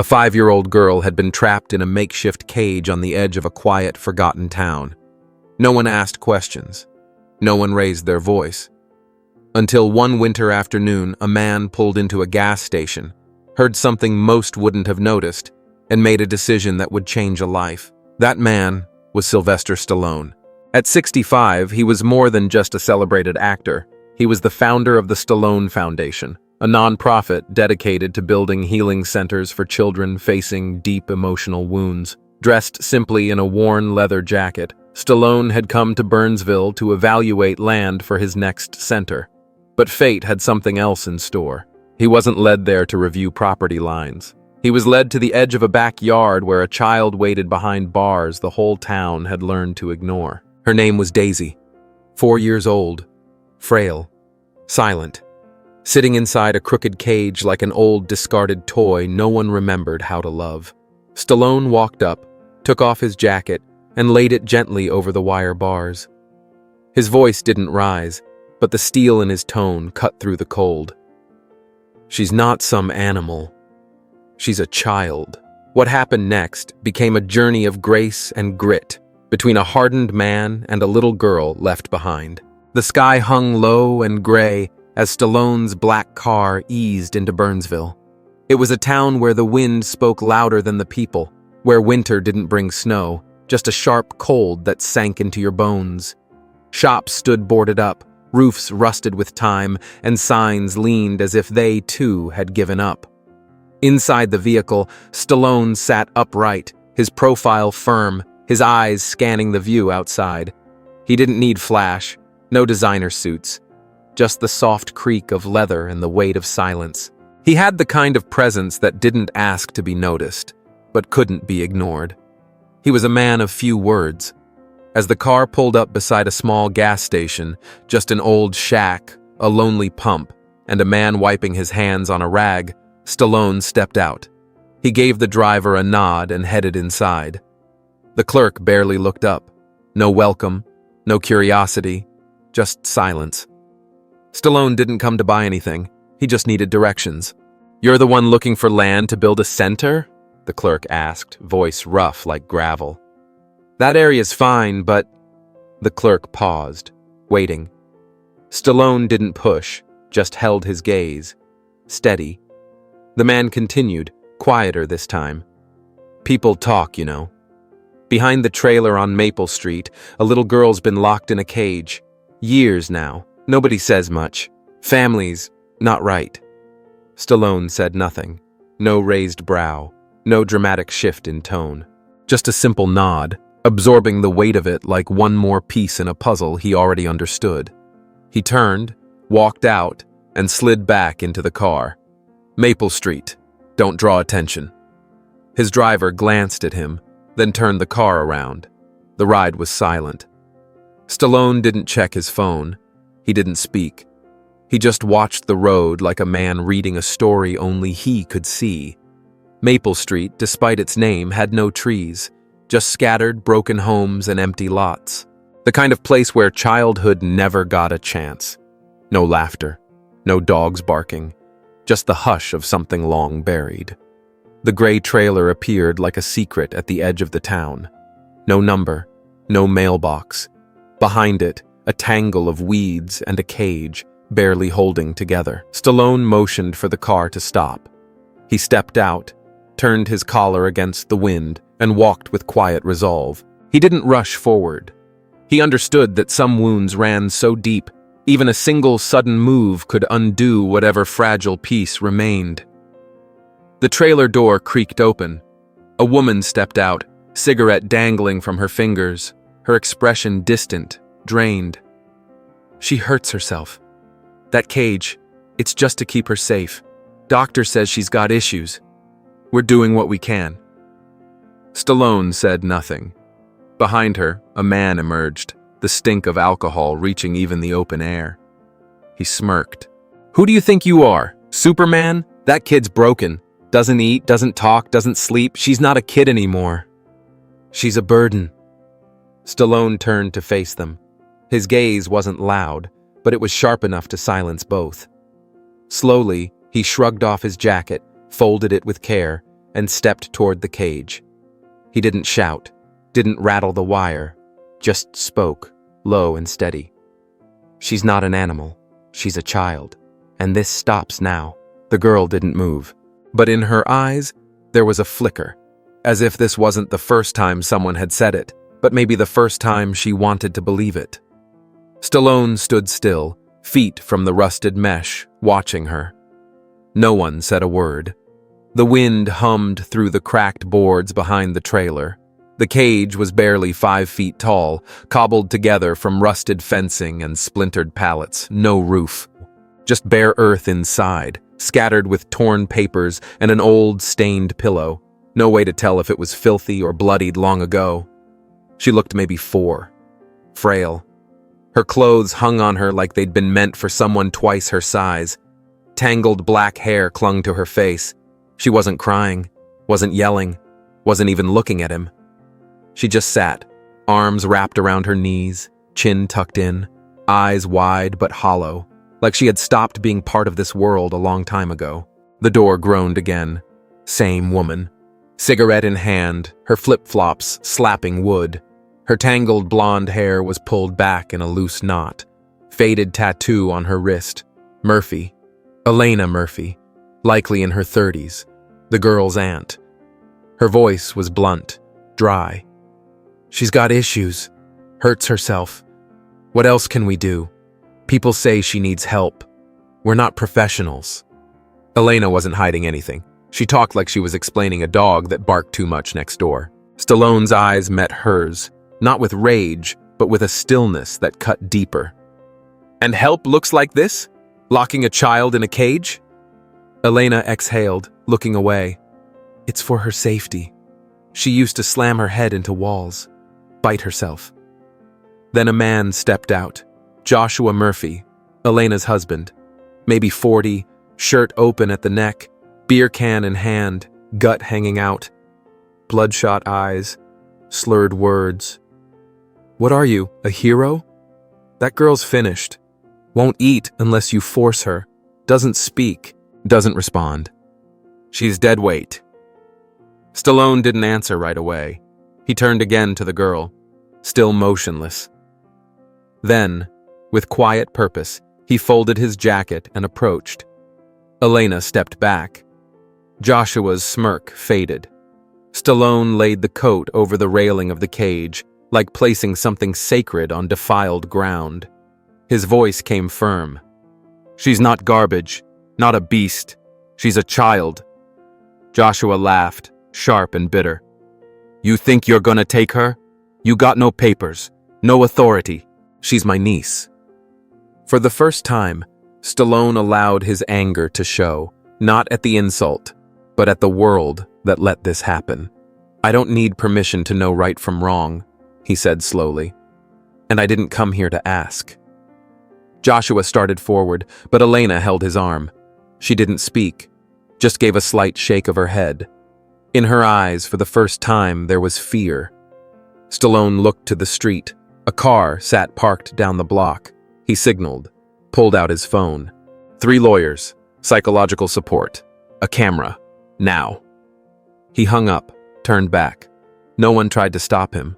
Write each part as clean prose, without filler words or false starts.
A 5-year-old girl had been trapped in a makeshift cage on the edge of a quiet, forgotten town. No one asked questions. No one raised their voice. Until one winter afternoon, a man pulled into a gas station, heard something most wouldn't have noticed, and made a decision that would change a life. That man was Sylvester Stallone. At 65, he was more than just a celebrated actor. He was the founder of the Stallone Foundation, a nonprofit dedicated to building healing centers for children facing deep emotional wounds. Dressed simply in a worn leather jacket, Stallone had come to Burnsville to evaluate land for his next center. But fate had something else in store. He wasn't led there to review property lines. He was led to the edge of a backyard where a child waited behind bars the whole town had learned to ignore. Her name was Daisy, 4 years old, frail, silent. Sitting inside a crooked cage like an old discarded toy no one remembered how to love. Stallone walked up, took off his jacket, and laid it gently over the wire bars. His voice didn't rise, but the steel in his tone cut through the cold. She's not some animal. She's a child. What happened next became a journey of grace and grit between a hardened man and a little girl left behind. The sky hung low and gray as Stallone's black car eased into Burnsville. It was a town where the wind spoke louder than the people, where winter didn't bring snow, just a sharp cold that sank into your bones. Shops stood boarded up, roofs rusted with time, and signs leaned as if they, too, had given up. Inside the vehicle, Stallone sat upright, his profile firm, his eyes scanning the view outside. He didn't need flash, no designer suits, just the soft creak of leather and the weight of silence. He had the kind of presence that didn't ask to be noticed, but couldn't be ignored. He was a man of few words. As the car pulled up beside a small gas station, just an old shack, a lonely pump, and a man wiping his hands on a rag, Stallone stepped out. He gave the driver a nod and headed inside. The clerk barely looked up. No welcome, no curiosity, just silence. Stallone didn't come to buy anything. He just needed directions. "You're the one looking for land to build a center?" the clerk asked, voice rough like gravel. "That area's fine, but—" The clerk paused, waiting. Stallone didn't push, just held his gaze. Steady. The man continued, quieter this time. "People talk, you know. Behind the trailer on Maple Street, a little girl's been locked in a cage. Years now. Nobody says much. Family's not right." Stallone said nothing. No raised brow. No dramatic shift in tone. Just a simple nod, absorbing the weight of it like one more piece in a puzzle he already understood. He turned, walked out, and slid back into the car. "Maple Street. Don't draw attention." His driver glanced at him, then turned the car around. The ride was silent. Stallone didn't check his phone. He didn't speak. He just watched the road like a man reading a story only he could see. Maple Street, despite its name, had no trees, just scattered, broken homes and empty lots. The kind of place where childhood never got a chance. No laughter, no dogs barking, just the hush of something long buried. The gray trailer appeared like a secret at the edge of the town. No number, no mailbox. Behind it, a tangle of weeds and a cage, barely holding together. Stallone motioned for the car to stop. He stepped out, turned his collar against the wind, and walked with quiet resolve. He didn't rush forward. He understood that some wounds ran so deep, even a single sudden move could undo whatever fragile piece remained. The trailer door creaked open. A woman stepped out, cigarette dangling from her fingers, her expression distant, drained. "She hurts herself. That cage, it's just to keep her safe. Doctor says she's got issues. We're doing what we can." Stallone said nothing. Behind her, a man emerged, the stink of alcohol reaching even the open air. He smirked. "Who do you think you are? Superman? That kid's broken. Doesn't eat, doesn't talk, doesn't sleep. She's not a kid anymore. She's a burden." Stallone turned to face them. His gaze wasn't loud, but it was sharp enough to silence both. Slowly, he shrugged off his jacket, folded it with care, and stepped toward the cage. He didn't shout, didn't rattle the wire, just spoke, low and steady. "She's not an animal. She's a child. And this stops now." The girl didn't move. But in her eyes, there was a flicker, as if this wasn't the first time someone had said it, but maybe the first time she wanted to believe it. Stallone stood still, feet from the rusted mesh, watching her. No one said a word. The wind hummed through the cracked boards behind the trailer. The cage was barely 5 feet tall, cobbled together from rusted fencing and splintered pallets, no roof. Just bare earth inside, scattered with torn papers and an old, stained pillow. No way to tell if it was filthy or bloodied long ago. She looked maybe 4. Frail. Her clothes hung on her like they'd been meant for someone twice her size. Tangled black hair clung to her face. She wasn't crying, wasn't yelling, wasn't even looking at him. She just sat, arms wrapped around her knees, chin tucked in, eyes wide but hollow, like she had stopped being part of this world a long time ago. The door groaned again. Same woman. Cigarette in hand, her flip-flops slapping wood. Her tangled blonde hair was pulled back in a loose knot. Faded tattoo on her wrist. Murphy. Elena Murphy. Likely in her 30s. The girl's aunt. Her voice was blunt, dry. "She's got issues. Hurts herself. What else can we do? People say she needs help. We're not professionals." Elena wasn't hiding anything. She talked like she was explaining a dog that barked too much next door. Stallone's eyes met hers, not with rage, but with a stillness that cut deeper. "And help looks like this? Locking a child in a cage?" Elena exhaled, looking away. "It's for her safety. She used to slam her head into walls, bite herself." Then a man stepped out. Joshua Murphy, Elena's husband. Maybe 40, shirt open at the neck, beer can in hand, gut hanging out. Bloodshot eyes, slurred words. "What are you, a hero? That girl's finished. Won't eat unless you force her. Doesn't speak. Doesn't respond. She's dead weight." Stallone didn't answer right away. He turned again to the girl, still motionless. Then, with quiet purpose, he folded his jacket and approached. Elena stepped back. Joshua's smirk faded. Stallone laid the coat over the railing of the cage, like placing something sacred on defiled ground. His voice came firm. "She's not garbage, not a beast. She's a child." Joshua laughed, sharp and bitter. "You think you're gonna take her? You got no papers, no authority. She's my niece." For the first time, Stallone allowed his anger to show, not at the insult, but at the world that let this happen. "I don't need permission to know right from wrong," he said slowly. "And I didn't come here to ask." Joshua started forward, but Elena held his arm. She didn't speak, just gave a slight shake of her head. In her eyes, for the first time, there was fear. Stallone looked to the street. A car sat parked down the block. He signaled, pulled out his phone. 3 lawyers, psychological support, a camera, now. He hung up, turned back. No one tried to stop him.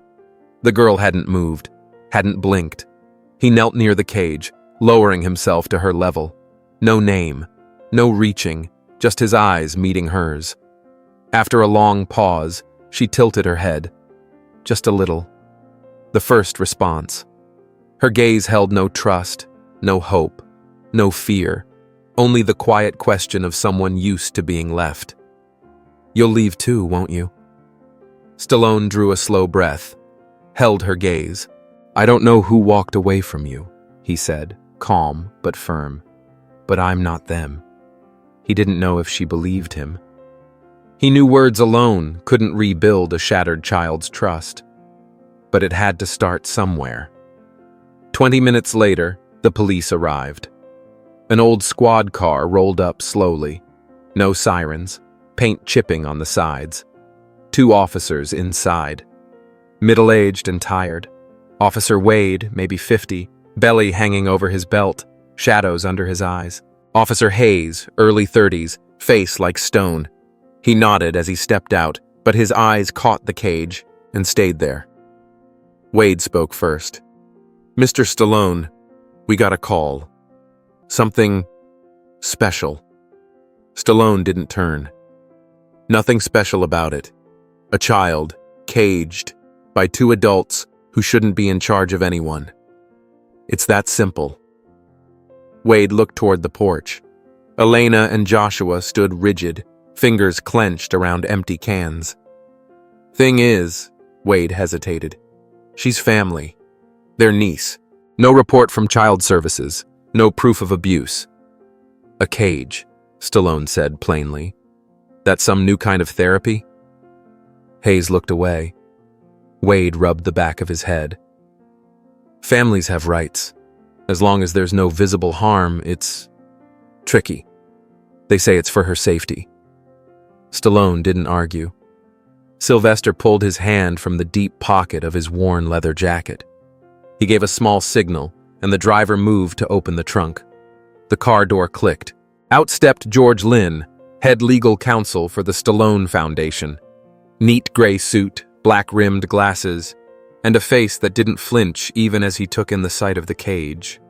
The girl hadn't moved, hadn't blinked. He knelt near the cage, lowering himself to her level. No name, no reaching, just his eyes meeting hers. After a long pause, she tilted her head. Just a little. The first response. Her gaze held no trust, no hope, no fear, only the quiet question of someone used to being left. "You'll leave too, won't you?" Stallone drew a slow breath, held her gaze. "I don't know who walked away from you," he said, calm but firm. "But I'm not them." He didn't know if she believed him. He knew words alone couldn't rebuild a shattered child's trust. But it had to start somewhere. 20 minutes later, the police arrived. An old squad car rolled up slowly. No sirens, paint chipping on the sides. 2 officers inside. Middle-aged and tired. Officer Wade, maybe 50, belly hanging over his belt, shadows under his eyes. Officer Hayes, early 30s, face like stone. He nodded as he stepped out, but his eyes caught the cage and stayed there. Wade spoke first. "Mr. Stallone, we got a call. Something special." Stallone didn't turn. Nothing special about it. A child, caged, by two adults who shouldn't be in charge of anyone. It's that simple. Wade looked toward the porch. Elena and Joshua stood rigid, fingers clenched around empty cans. "Thing is," Wade hesitated, "she's family. Their niece. No report from child services. No proof of abuse." "A cage," Stallone said plainly. "That some new kind of therapy?" Hayes looked away. Wade rubbed the back of his head. "Families have rights. As long as there's no visible harm, it's tricky. They say it's for her safety." Stallone didn't argue. Sylvester pulled his hand from the deep pocket of his worn leather jacket. He gave a small signal, and the driver moved to open the trunk. The car door clicked. Out stepped George Lynn, head legal counsel for the Stallone Foundation. Neat gray suit, black-rimmed glasses, and a face that didn't flinch even as he took in the sight of the cage.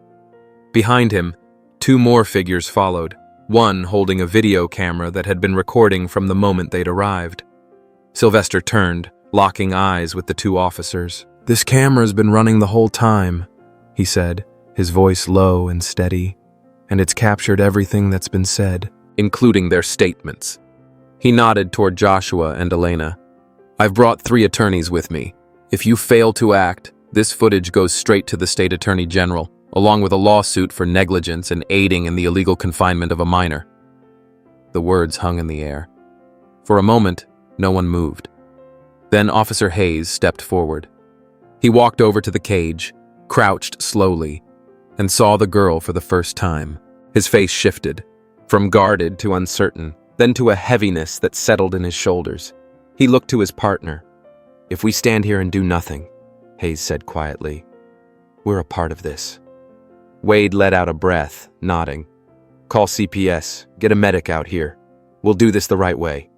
Behind him, two more figures followed, one holding a video camera that had been recording from the moment they'd arrived. Sylvester turned, locking eyes with the two officers. "This camera's been running the whole time," he said, his voice low and steady, "and it's captured everything that's been said, including their statements." He nodded toward Joshua and Elena. "I've brought 3 attorneys with me. If you fail to act, this footage goes straight to the state attorney general, along with a lawsuit for negligence and aiding in the illegal confinement of a minor." The words hung in the air. For a moment, no one moved. Then Officer Hayes stepped forward. He walked over to the cage, crouched slowly, and saw the girl for the first time. His face shifted, from guarded to uncertain, then to a heaviness that settled in his shoulders. He looked to his partner. "If we stand here and do nothing," Hayes said quietly, "we're a part of this." Wade let out a breath, nodding. "Call CPS, get a medic out here. We'll do this the right way."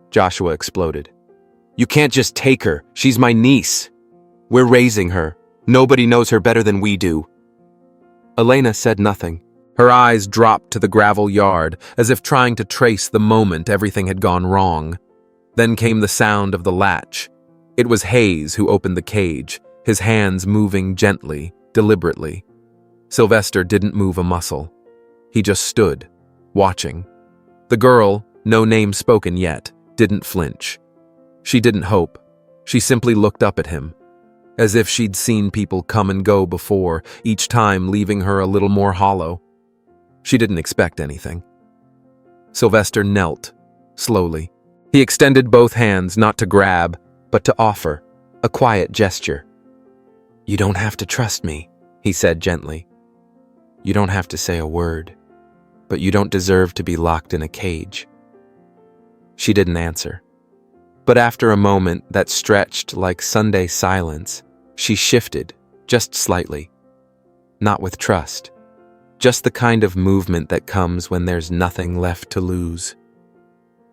Joshua exploded. "You can't just take her. She's my niece. We're raising her. Nobody knows her better than we do." Elena said nothing. Her eyes dropped to the gravel yard, as if trying to trace the moment everything had gone wrong. Then came the sound of the latch. It was Hayes who opened the cage, his hands moving gently, deliberately. Sylvester didn't move a muscle. He just stood, watching. The girl, no name spoken yet, didn't flinch. She didn't hope. She simply looked up at him, as if she'd seen people come and go before, each time leaving her a little more hollow. She didn't expect anything. Sylvester knelt, slowly. He extended both hands, not to grab, but to offer, a quiet gesture. "You don't have to trust me," he said gently. "You don't have to say a word, but you don't deserve to be locked in a cage." She didn't answer. But after a moment that stretched like Sunday silence, she shifted, just slightly. Not with trust, just the kind of movement that comes when there's nothing left to lose.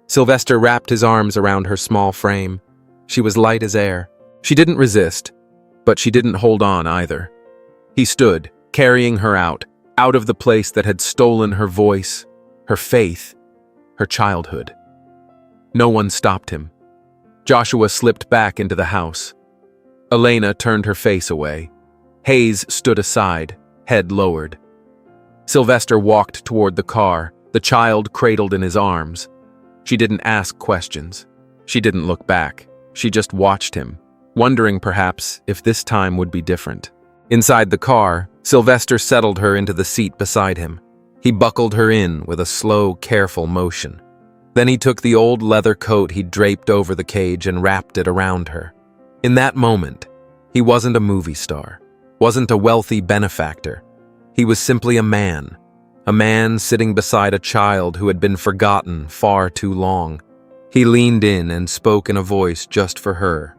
Sylvester wrapped his arms around her small frame. She was light as air. She didn't resist, but she didn't hold on either. He stood, carrying her out of the place that had stolen her voice, her faith, her childhood. No one stopped him. Joshua slipped back into the house. Elena turned her face away. Hayes stood aside, head lowered. Sylvester walked toward the car, the child cradled in his arms. She didn't ask questions. She didn't look back. She just watched him, wondering perhaps if this time would be different. Inside the car, Sylvester settled her into the seat beside him. He buckled her in with a slow, careful motion. Then he took the old leather coat he'd draped over the cage and wrapped it around her. In that moment, he wasn't a movie star, wasn't a wealthy benefactor. He was simply a man sitting beside a child who had been forgotten far too long. He leaned in and spoke in a voice just for her.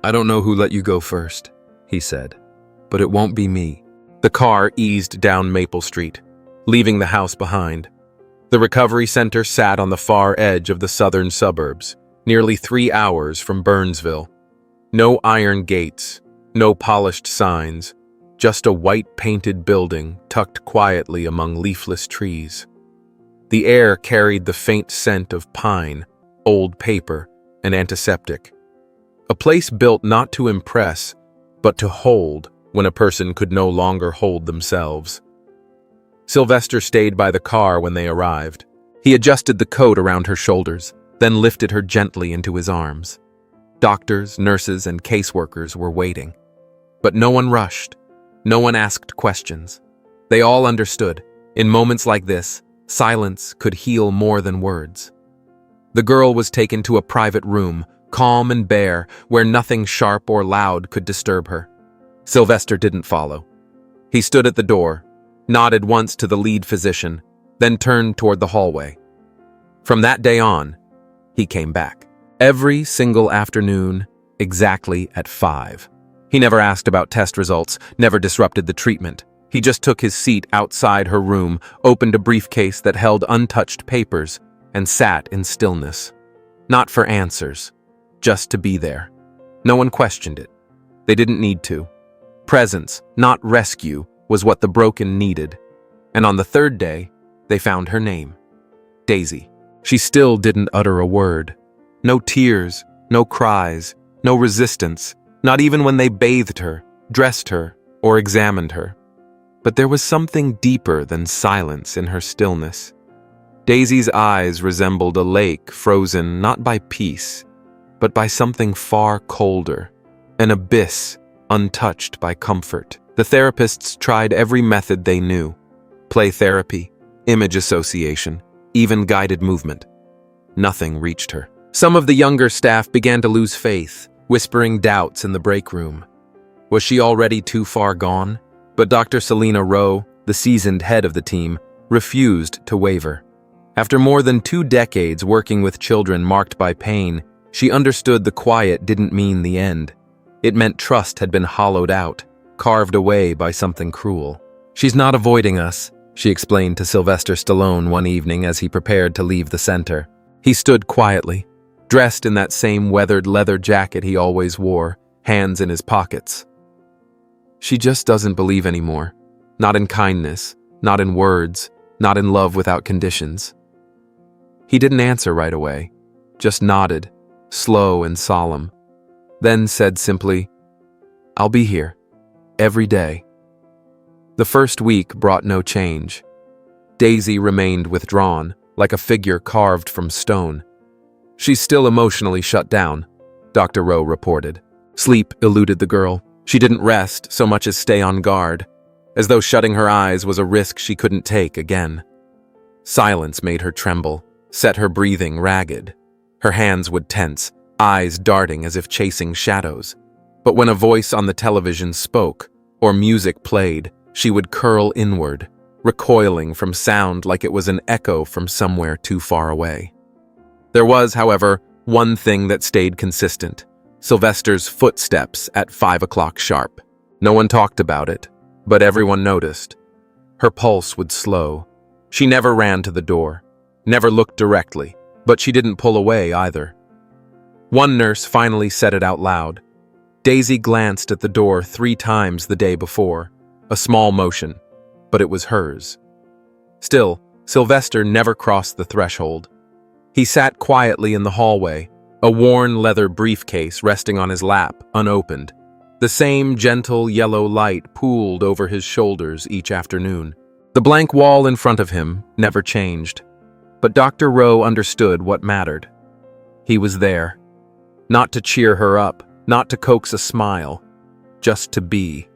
"I don't know who let you go first," he said, "but it won't be me." The car eased down Maple Street, leaving the house behind. The recovery center sat on the far edge of the southern suburbs, nearly 3 hours from Burnsville. No iron gates, no polished signs, just a white-painted building tucked quietly among leafless trees. The air carried the faint scent of pine, old paper, and antiseptic. A place built not to impress, but to hold when a person could no longer hold themselves. Sylvester stayed by the car when they arrived. He adjusted the coat around her shoulders, then lifted her gently into his arms. Doctors, nurses, and caseworkers were waiting. But no one rushed. No one asked questions. They all understood. In moments like this, silence could heal more than words. The girl was taken to a private room, calm and bare, where nothing sharp or loud could disturb her. Sylvester didn't follow. He stood at the door, nodded once to the lead physician, then turned toward the hallway. From that day on, he came back. Every single afternoon, exactly at 5. He never asked about test results, never disrupted the treatment. He just took his seat outside her room, opened a briefcase that held untouched papers, and sat in stillness. Not for answers, just to be there. No one questioned it. They didn't need to. Presence, not rescue, was what the broken needed. And on the 3rd day, they found her name. Daisy. She still didn't utter a word. No tears, no cries, no resistance, not even when they bathed her, dressed her, or examined her. But there was something deeper than silence in her stillness. Daisy's eyes resembled a lake frozen not by peace, but by something far colder, an abyss untouched by comfort. The therapists tried every method they knew: play therapy, image association, even guided movement. Nothing reached her. Some of the younger staff began to lose faith, whispering doubts in the break room. Was she already too far gone? But Dr. Selena Rowe, the seasoned head of the team, refused to waver. After more than 2 decades working with children marked by pain, she understood the quiet didn't mean the end. It meant trust had been hollowed out, carved away by something cruel. "She's not avoiding us," she explained to Sylvester Stallone one evening as he prepared to leave the center. He stood quietly, dressed in that same weathered leather jacket he always wore, hands in his pockets. "She just doesn't believe anymore. Not in kindness, not in words, not in love without conditions." He didn't answer right away, just nodded, slow and solemn, then said simply, "I'll be here, every day." The first week brought no change. Daisy remained withdrawn, like a figure carved from stone. "She's still emotionally shut down," Dr. Rowe reported. Sleep eluded the girl. She didn't rest so much as stay on guard, as though shutting her eyes was a risk she couldn't take again. Silence made her tremble, set her breathing ragged. Her hands would tense, eyes darting as if chasing shadows. But when a voice on the television spoke, or music played, she would curl inward, recoiling from sound like it was an echo from somewhere too far away. There was, however, one thing that stayed consistent: Sylvester's footsteps at 5 o'clock sharp. No one talked about it, but everyone noticed. Her pulse would slow. She never ran to the door, never looked directly, but she didn't pull away either. One nurse finally said it out loud. Daisy glanced at the door 3 times the day before, a small motion, but it was hers. Still, Sylvester never crossed the threshold. He sat quietly in the hallway, a worn leather briefcase resting on his lap, unopened. The same gentle yellow light pooled over his shoulders each afternoon. The blank wall in front of him never changed. But Dr. Rowe understood what mattered. He was there. Not to cheer her up, not to coax a smile, just to be.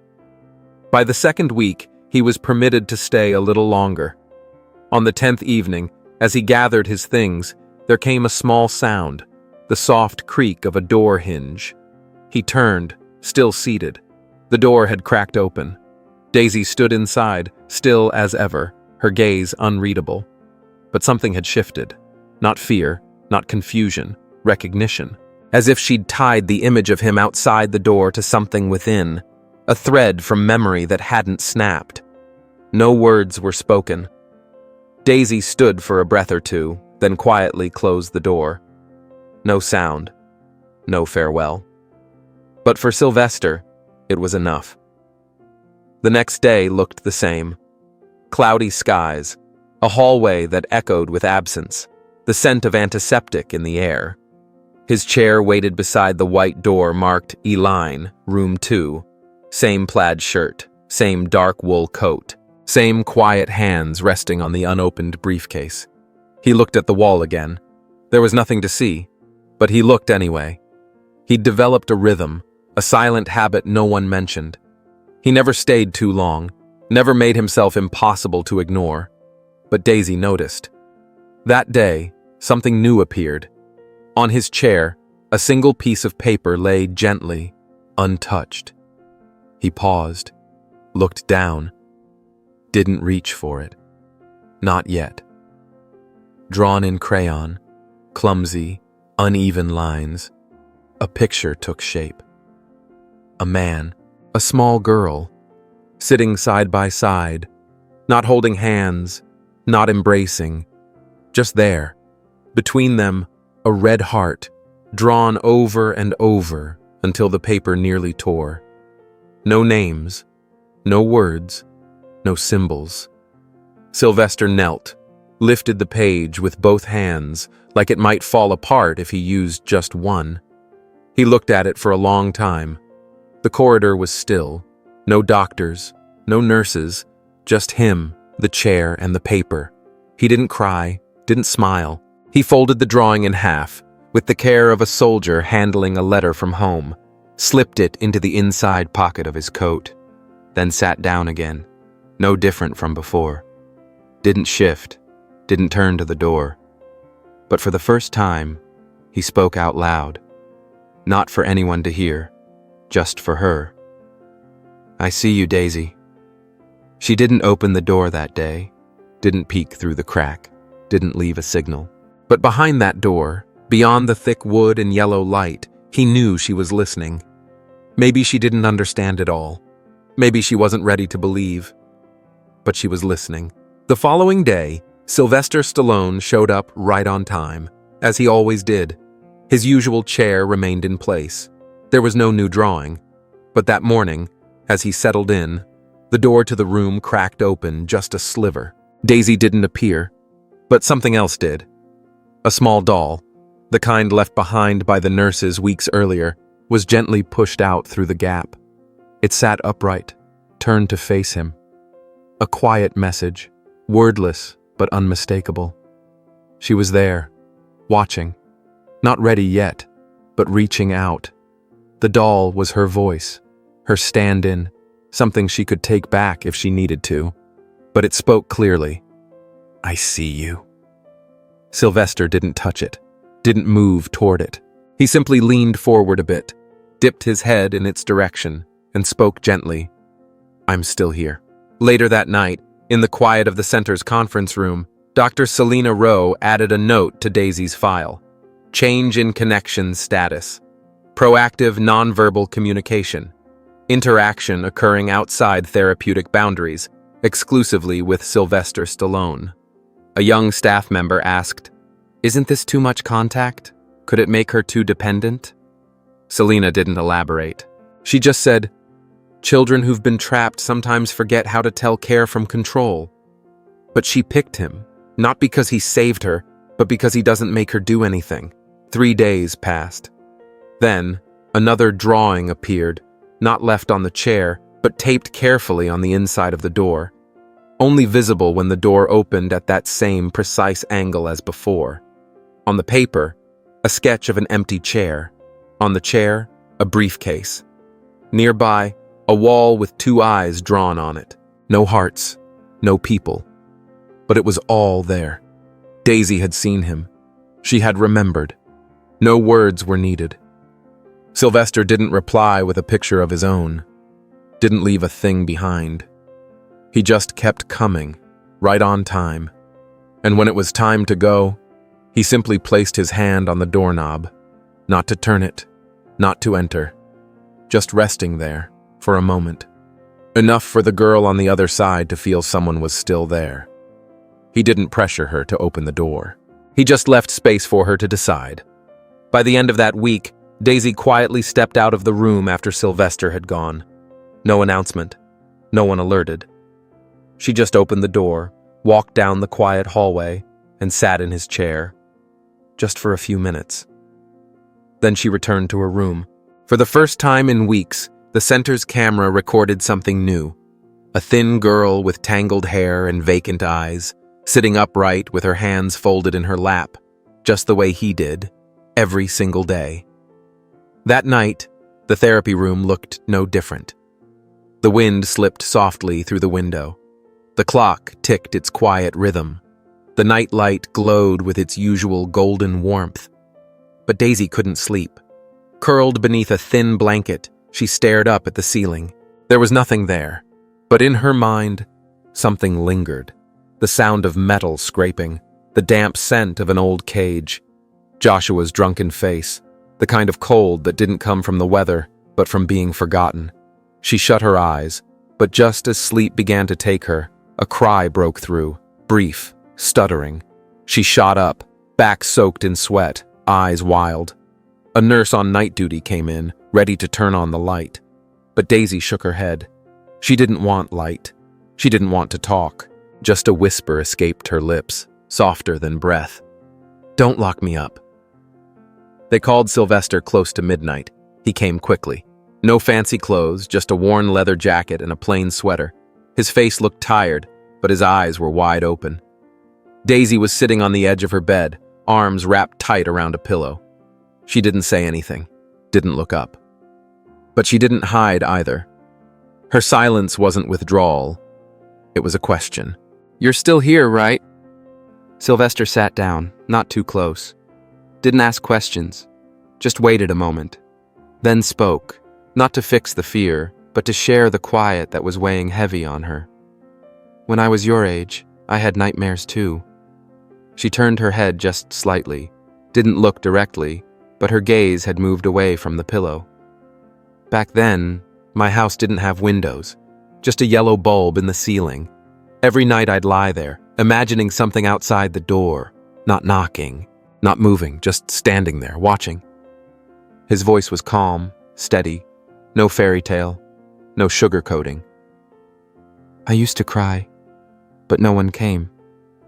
By the 2nd week, he was permitted to stay a little longer. On the 10th evening, as he gathered his things, there came a small sound, the soft creak of a door hinge. He turned, still seated. The door had cracked open. Daisy stood inside, still as ever, her gaze unreadable. But something had shifted. Not fear, not confusion, recognition. As if she'd tied the image of him outside the door to something within, a thread from memory that hadn't snapped. No words were spoken. Daisy stood for a breath or two, then quietly closed the door. No sound, no farewell. But for Sylvester, it was enough. The next day looked the same. Cloudy skies, a hallway that echoed with absence, the scent of antiseptic in the air. His chair waited beside the white door marked E-line, room 2. Same plaid shirt, same dark wool coat, same quiet hands resting on the unopened briefcase. He looked at the wall again. There was nothing to see, but he looked anyway. He'd developed a rhythm, a silent habit no one mentioned. He never stayed too long, never made himself impossible to ignore. But Daisy noticed. That day, something new appeared. On his chair, a single piece of paper lay gently, untouched. He paused, looked down, didn't reach for it. Not yet. Drawn in crayon, clumsy, uneven lines, a picture took shape. A man, a small girl, sitting side by side, not holding hands, not embracing, just there. Between them, a red heart, drawn over and over until the paper nearly tore. No names, no words, no symbols. Sylvester knelt, lifted the page with both hands like it might fall apart if he used just one. He looked at it for a long time. The corridor was still. No doctors, no nurses, just him, the chair, and the paper. He didn't cry, didn't smile. He folded the drawing in half, with the care of a soldier handling a letter from home, slipped it into the inside pocket of his coat, then sat down again, no different from before. Didn't shift, didn't turn to the door. But for the first time, he spoke out loud. Not for anyone to hear, just for her. "I see you, Daisy." She didn't open the door that day, didn't peek through the crack, didn't leave a signal. But behind that door, beyond the thick wood and yellow light, he knew she was listening. Maybe she didn't understand it all. Maybe she wasn't ready to believe. But she was listening. The following day, Sylvester Stallone showed up right on time, as he always did. His usual chair remained in place. There was no new drawing. But that morning, as he settled in, the door to the room cracked open just a sliver. Daisy didn't appear, but something else did. A small doll, the kind left behind by the nurses weeks earlier, was gently pushed out through the gap. It sat upright, turned to face him. A quiet message, wordless but unmistakable. She was there, watching, not ready yet, but reaching out. The doll was her voice, her stand-in, something she could take back if she needed to. But it spoke clearly. "I see you." Sylvester didn't touch it, didn't move toward it. He simply leaned forward a bit, dipped his head in its direction, and spoke gently. "I'm still here." Later that night, in the quiet of the center's conference room, Dr. Selena Rowe added a note to Daisy's file. Change in connection status. Proactive nonverbal communication. Interaction occurring outside therapeutic boundaries, exclusively with Sylvester Stallone. A young staff member asked, "Isn't this too much contact? Could it make her too dependent?" Selena didn't elaborate. She just said, "Children who've been trapped sometimes forget how to tell care from control." But she picked him, not because he saved her, but because he doesn't make her do anything. 3 days passed. Then, another drawing appeared, not left on the chair, but taped carefully on the inside of the door. Only visible when the door opened at that same precise angle as before. On the paper, a sketch of an empty chair. On the chair, a briefcase. Nearby, a wall with 2 eyes drawn on it. No hearts, no people. But it was all there. Daisy had seen him. She had remembered. No words were needed. Sylvester didn't reply with a picture of his own. Didn't leave a thing behind. He just kept coming, right on time. And when it was time to go, he simply placed his hand on the doorknob, not to turn it, not to enter, just resting there for a moment. Enough for the girl on the other side to feel someone was still there. He didn't pressure her to open the door. He just left space for her to decide. By the end of that week, Daisy quietly stepped out of the room after Sylvester had gone. No announcement. No one alerted. She just opened the door, walked down the quiet hallway, and sat in his chair. Just for a few minutes. Then she returned to her room. For the first time in weeks, the center's camera recorded something new. A thin girl with tangled hair and vacant eyes, sitting upright with her hands folded in her lap, just the way he did, every single day. That night, the therapy room looked no different. The wind slipped softly through the window. The clock ticked its quiet rhythm. The night light glowed with its usual golden warmth. But Daisy couldn't sleep. Curled beneath a thin blanket, she stared up at the ceiling. There was nothing there, but in her mind, something lingered. The sound of metal scraping, the damp scent of an old cage, Joshua's drunken face, the kind of cold that didn't come from the weather, but from being forgotten. She shut her eyes, but just as sleep began to take her, a cry broke through, brief, stuttering. She shot up, back soaked in sweat, eyes wild. A nurse on night duty came in, ready to turn on the light. But Daisy shook her head. She didn't want light. She didn't want to talk. Just a whisper escaped her lips, softer than breath. "Don't lock me up." They called Sylvester close to midnight. He came quickly. No fancy clothes, just a worn leather jacket and a plain sweater. His face looked tired, but his eyes were wide open. Daisy was sitting on the edge of her bed, arms wrapped tight around a pillow. She didn't say anything, didn't look up. But she didn't hide either. Her silence wasn't withdrawal. It was a question. "You're still here, right?" Sylvester sat down, not too close. Didn't ask questions, just waited a moment. Then spoke, not to fix the fear, but to share the quiet that was weighing heavy on her. "When I was your age, I had nightmares too." She turned her head just slightly, didn't look directly, but her gaze had moved away from the pillow. "Back then, my house didn't have windows, just a yellow bulb in the ceiling. Every night I'd lie there, imagining something outside the door, not knocking, not moving, just standing there, watching." His voice was calm, steady, no fairy tale, no sugarcoating. "I used to cry, but no one came,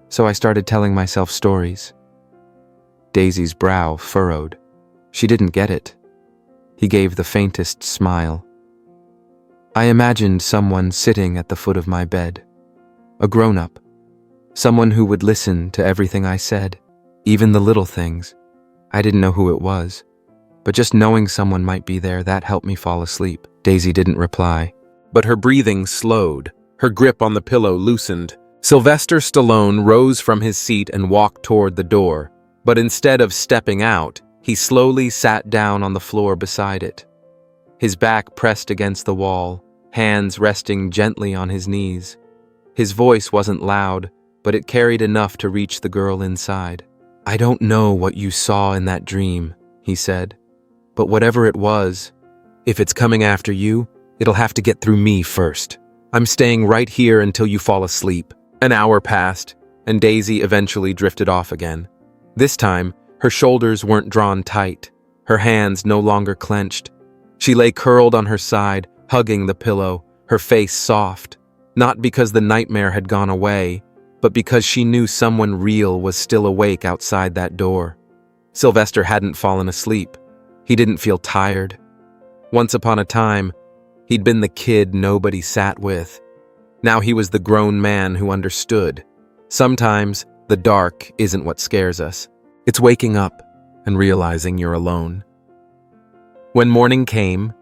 so I started telling myself stories." Daisy's brow furrowed. She didn't get it. He gave the faintest smile. "I imagined someone sitting at the foot of my bed, a grown-up, someone who would listen to everything I said, even the little things. I didn't know who it was, but just knowing someone might be there, that helped me fall asleep." Daisy didn't reply, but her breathing slowed, her grip on the pillow loosened. Sylvester Stallone rose from his seat and walked toward the door, but instead of stepping out, he slowly sat down on the floor beside it. His back pressed against the wall, hands resting gently on his knees. His voice wasn't loud, but it carried enough to reach the girl inside. "I don't know what you saw in that dream," he said, "but whatever it was, if it's coming after you, it'll have to get through me first. I'm staying right here until you fall asleep." An hour passed, and Daisy eventually drifted off again. This time, her shoulders weren't drawn tight, her hands no longer clenched. She lay curled on her side, hugging the pillow, her face soft, not because the nightmare had gone away, but because she knew someone real was still awake outside that door. Sylvester hadn't fallen asleep. He didn't feel tired. Once upon a time, he'd been the kid nobody sat with. Now he was the grown man who understood. Sometimes, the dark isn't what scares us. It's waking up and realizing you're alone. When morning came,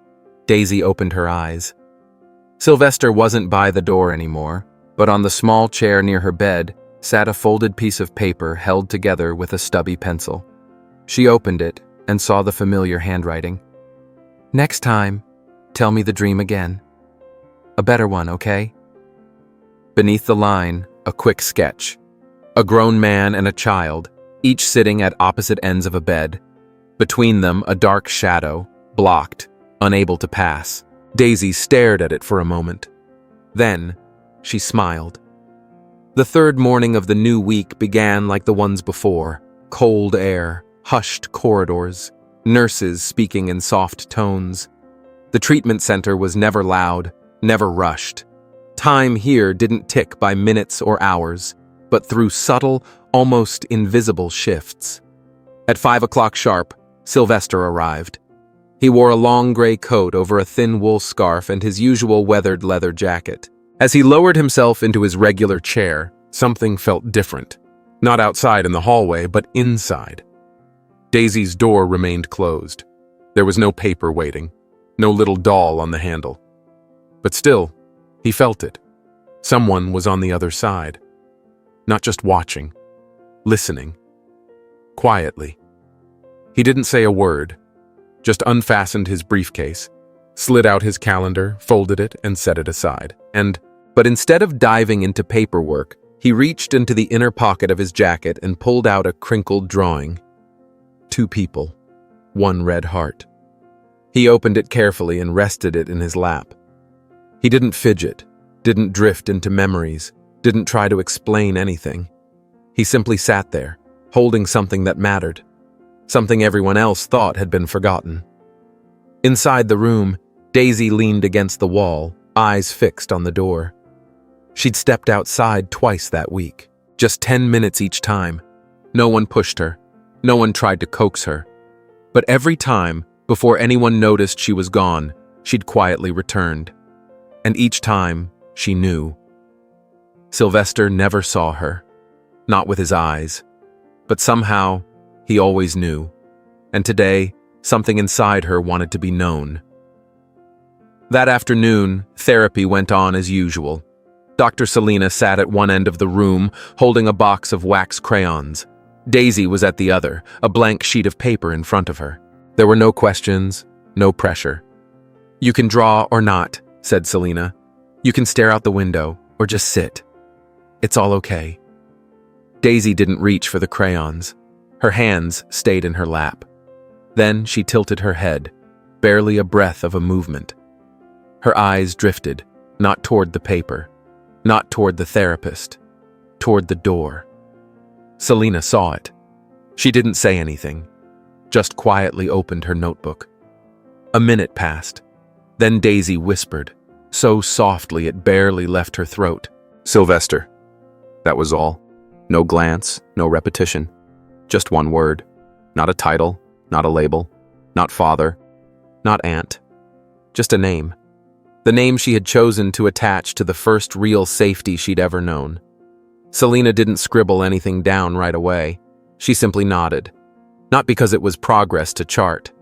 Daisy opened her eyes. Sylvester wasn't by the door anymore, but on the small chair near her bed sat a folded piece of paper held together with a stubby pencil. She opened it and saw the familiar handwriting. "Next time, tell me the dream again. A better one, okay?" Beneath the line, a quick sketch. A grown man and a child, each sitting at opposite ends of a bed. Between them, a dark shadow, blocked, unable to pass. Daisy stared at it for a moment. Then, she smiled. The third morning of the new week began like the ones before. Cold air, hushed corridors, nurses speaking in soft tones. The treatment center was never loud, never rushed. Time here didn't tick by minutes or hours, but through subtle, almost invisible shifts. At 5 o'clock sharp, Sylvester arrived. He wore a long gray coat over a thin wool scarf and his usual weathered leather jacket. As he lowered himself into his regular chair, something felt different. Not outside in the hallway, but inside. Daisy's door remained closed. There was no paper waiting, no little doll on the handle. But still, he felt it. Someone was on the other side. Not just watching, listening. Quietly. He didn't say a word, just unfastened his briefcase, slid out his calendar, folded it, and set it aside. But instead of diving into paperwork, he reached into the inner pocket of his jacket and pulled out a crinkled drawing. 2 people, 1 red heart. He opened it carefully and rested it in his lap. He didn't fidget, didn't drift into memories, didn't try to explain anything. He simply sat there, holding something that mattered, something everyone else thought had been forgotten. Inside the room, Daisy leaned against the wall, eyes fixed on the door. She'd stepped outside twice that week, just 10 minutes each time. No one pushed her, no one tried to coax her. But every time, before anyone noticed she was gone, she'd quietly returned. And each time, she knew. Sylvester never saw her, not with his eyes, but somehow, he always knew. And today, something inside her wanted to be known. That afternoon, therapy went on as usual. Dr. Selena sat at one end of the room, holding a box of wax crayons. Daisy was at the other, a blank sheet of paper in front of her. There were no questions, no pressure. "You can draw or not," said Selena. "You can stare out the window, or just sit. It's all okay." Daisy didn't reach for the crayons. Her hands stayed in her lap. Then she tilted her head, barely a breath of a movement. Her eyes drifted, not toward the paper, not toward the therapist, toward the door. Selena saw it. She didn't say anything, just quietly opened her notebook. A minute passed. Then Daisy whispered, so softly it barely left her throat. "Sylvester." That was all. No glance, no repetition. Just one word. Not a title, not a label, not father, not aunt. Just a name. The name she had chosen to attach to the first real safety she'd ever known. Selena didn't scribble anything down right away. She simply nodded. Not because it was progress to chart,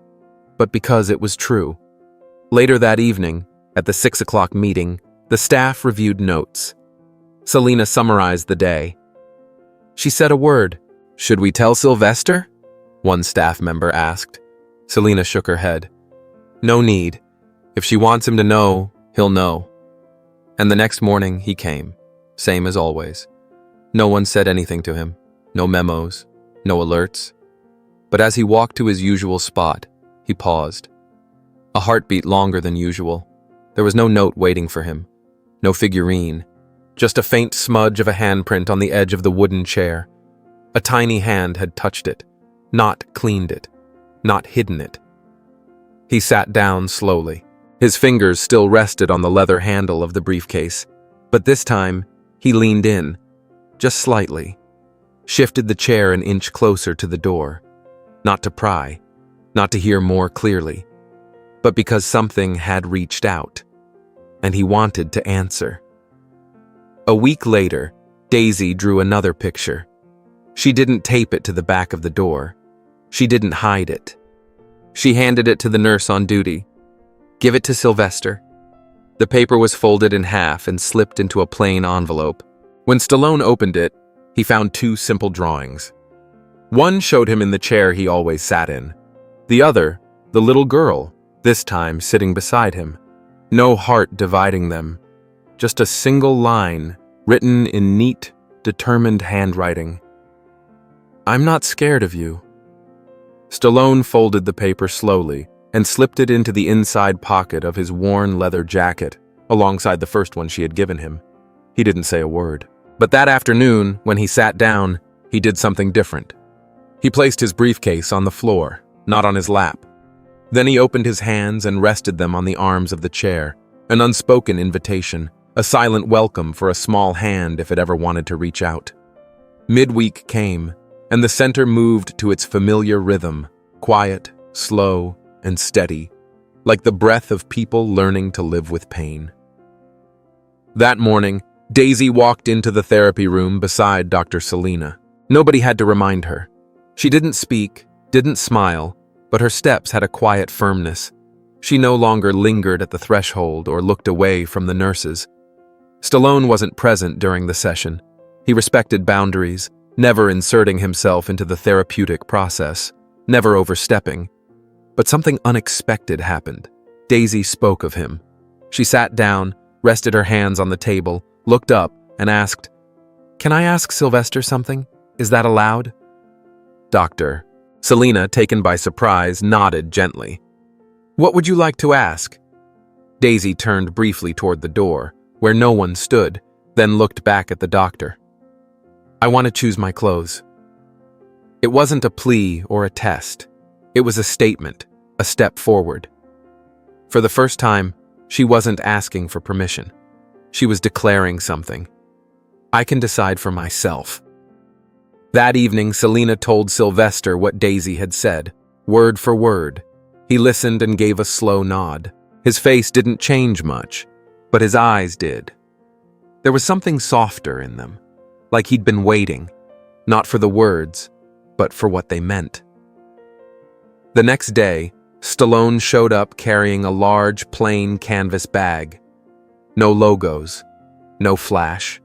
but because it was true. Later that evening, at the 6 o'clock meeting, the staff reviewed notes. Selena summarized the day. She said a word. "Should we tell Sylvester?" one staff member asked. Selena shook her head. "No need. If she wants him to know, he'll know." And the next morning he came, same as always. No one said anything to him, no memos, no alerts. But as he walked to his usual spot, he paused. A heartbeat longer than usual. There was no note waiting for him, no figurine, just a faint smudge of a handprint on the edge of the wooden chair. A tiny hand had touched it, not cleaned it, not hidden it. He sat down slowly. His fingers still rested on the leather handle of the briefcase, but this time, he leaned in, just slightly, shifted the chair an inch closer to the door, not to pry, not to hear more clearly, but because something had reached out, and he wanted to answer. A week later, Daisy drew another picture. She didn't tape it to the back of the door. She didn't hide it. She handed it to the nurse on duty. "Give it to Sylvester." The paper was folded in half and slipped into a plain envelope. When Stallone opened it, he found 2 simple drawings. One showed him in the chair he always sat in. The other, the little girl, this time sitting beside him. No heart dividing them. Just a single line, written in neat, determined handwriting. "I'm not scared of you." Stallone folded the paper slowly and slipped it into the inside pocket of his worn leather jacket, alongside the first one she had given him. He didn't say a word. But that afternoon, when he sat down, he did something different. He placed his briefcase on the floor, not on his lap. Then he opened his hands and rested them on the arms of the chair, an unspoken invitation, a silent welcome for a small hand if it ever wanted to reach out. Midweek came, and the center moved to its familiar rhythm, quiet, slow, and steady, like the breath of people learning to live with pain. That morning, Daisy walked into the therapy room beside Dr. Selena. Nobody had to remind her. She didn't speak, didn't smile, but her steps had a quiet firmness. She no longer lingered at the threshold or looked away from the nurses. Stallone wasn't present during the session. He respected boundaries, never inserting himself into the therapeutic process, never overstepping. But something unexpected happened. Daisy spoke of him. She sat down, rested her hands on the table, looked up, and asked, "Can I ask Sylvester something? Is that allowed?" "Doctor." Selena, taken by surprise, nodded gently. "What would you like to ask?" Daisy turned briefly toward the door, where no one stood, then looked back at the doctor. "I want to choose my clothes." It wasn't a plea or a test. It was a statement, a step forward. For the first time, she wasn't asking for permission. She was declaring something. "I can decide for myself." That evening, Selena told Sylvester what Daisy had said, word for word. He listened and gave a slow nod. His face didn't change much, but his eyes did. There was something softer in them, like he'd been waiting, not for the words, but for what they meant. The next day, Stallone showed up carrying a large, plain canvas bag. No logos, no flash.